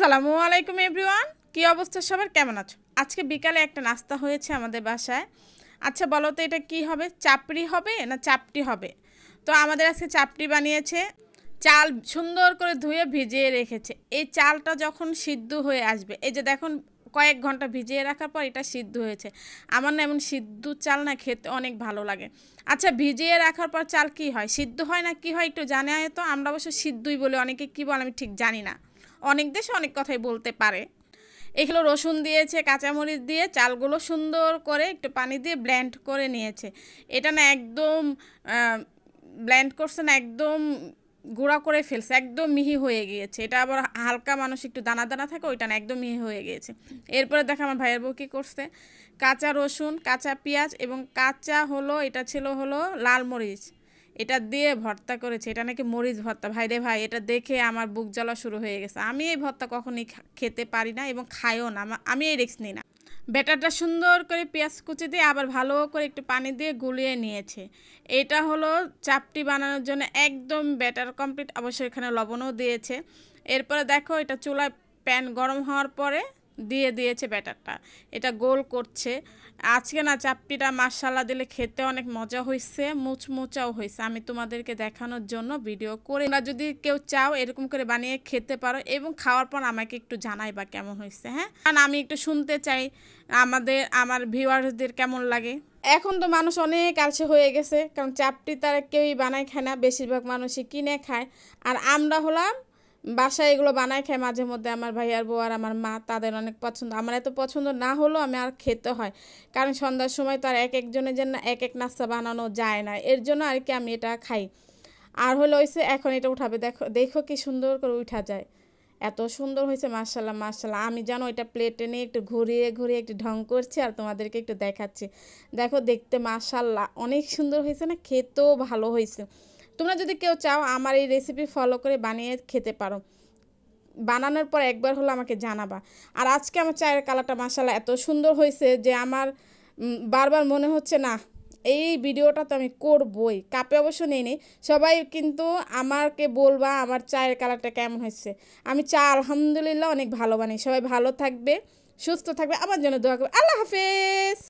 আসসালামু আলাইকুম এভরিওয়ান, কি অবস্থা সবার, কেমন আছো? আজকে বিকালে একটা নাস্তা হয়েছে আমাদের বাসায়। আচ্ছা বলো তো, এটা কি হবে? চাপড়ি হবে না চাপটি হবে? তো আমাদের আজকে চাপটি বানিয়েছে। চাল সুন্দর করে ধুয়ে ভিজিয়ে রেখেছে। এই চালটা যখন সিদ্ধ হয়ে আসবে, এই যে দেখুন কয়েক ঘন্টা ভিজিয়ে রাখার পর এটা সিদ্ধ হয়েছে। আমার না এমন সিদ্ধ চাল না খেতে অনেক ভালো লাগে। আচ্ছা, ভিজিয়ে রাখার পর চাল কি হয়, সিদ্ধ হয় না কি হয় একটু জানে তো? আমরা অবশ্য সিদ্ধই বলি, অনেকে কী বলে আমি ঠিক জানি না। অনেক দেশে অনেক কথাই বলতে পারে। এগুলো রসুন দিয়েছে, কাঁচামরিচ দিয়ে চালগুলো সুন্দর করে একটু পানি দিয়ে ব্লেন্ড করে নিয়েছে। এটা না একদম ব্লেন্ড করছে না, একদম গুঁড়া করে ফেলছে, একদম মিহি হয়ে গিয়েছে। এটা আবার হালকা মানুষ একটু দানা দানা থাকে, ওইটা না একদম মিহি হয়ে গিয়েছে। এরপরে দেখো আমার ভাইয়ের বউ কী করছে, কাঁচা রসুন, কাঁচা পেঁয়াজ এবং কাঁচা এটা ছিল লাল মরিচ, এটা দিয়ে ভর্তা করেছে। এটা নাকি মরিচ ভর্তা। ভাই রে ভাই, এটা দেখে আমার বুক জ্বলা শুরু হয়ে গেছে। আমি এই ভর্তা কখনই খেতে পারি না এবং খাইও না, আমি এই রিস্ক নিই না। ব্যাটারটা সুন্দর করে পেঁয়াজ কুচি দিয়ে আবার ভালো করে একটু পানি দিয়ে গুলিয়ে নিয়েছে। এটা চাপটি বানানোর জন্য একদম ব্যাটার কমপ্লিট। অবশ্যই এখানে লবণও দিয়েছে। এরপরে দেখো, এটা চুলায় প্যান গরম হওয়ার পরে দিয়ে দিয়েছে ব্যাটারটা। এটা গোল করছে। আজকে না চাপটিটা মাশাআল্লাহ দিলে খেতে অনেক মজা হয়েছে, মুচমুচাও হয়েছে। আমি তোমাদেরকে দেখানোর জন্য ভিডিও করে, তোমরা যদি কেউ চাও এরকম করে বানিয়ে খেতে পারো এবং খাওয়ার পর আমাকে একটু জানাইবা কেমন হয়েছে। হ্যাঁ, কারণ আমি একটু শুনতে চাই আমার ভিউয়ার্সদের কেমন লাগে। এখন তো মানুষ অনেক আলসে হয়ে গেছে, কারণ চাপটি তারা কেউই বানায় খায় না, বেশিরভাগ মানুষই কিনে খায়। আর আমরা হলাম বাসায় এগুলো বানায় খাই মাঝে মধ্যে। আমার ভাই আর বউ আর আমার মা, তাদের অনেক পছন্দ। আমার এত পছন্দ না হলেও আমি আর খেতে হয়, কারণ সন্ধ্যার সময় তো আর এক একজনের জন্য এক এক নাস্তা বানানো যায় না, এর জন্য আর কি আমি এটা খাই। আর হয়েছে এখন এটা উঠাবে, দেখো দেখো কি সুন্দর করে উঠা যায়। এত সুন্দর হয়েছে, মাশাআল্লাহ মাশাআল্লাহ। আমি জানো এটা প্লেটে নিয়ে একটু ঘুরিয়ে ঘুরিয়ে একটু ঢং করছি আর তোমাদেরকে একটু দেখাচ্ছি। দেখো দেখতে মাশাআল্লাহ অনেক সুন্দর হয়েছে না, খেতেও ভালো হয়েছে। তোমরা যদি কেউ চাও আমার এই রেসিপি ফলো করে বানিয়ে খেতে পারো। বানানোর পর একবার আমাকে জানাবা। আর আজকে আমার চায়ের কালারটা মাশাআল্লাহ এত সুন্দর হয়েছে যে আমার বারবার মনে হচ্ছে না এই ভিডিওটা তো আমি করবই। কাপে অবশ্য নেই, সবাই কিন্তু আমাকে বলবা আমার চায়ের কালারটা কেমন হয়েছে। আমি চা আলহামদুলিল্লাহ অনেক ভালো বানাই। সবাই ভালো থাকবে, সুস্থ থাকবে, আমার জন্য দোয়া করবে। আল্লাহ হাফেজ।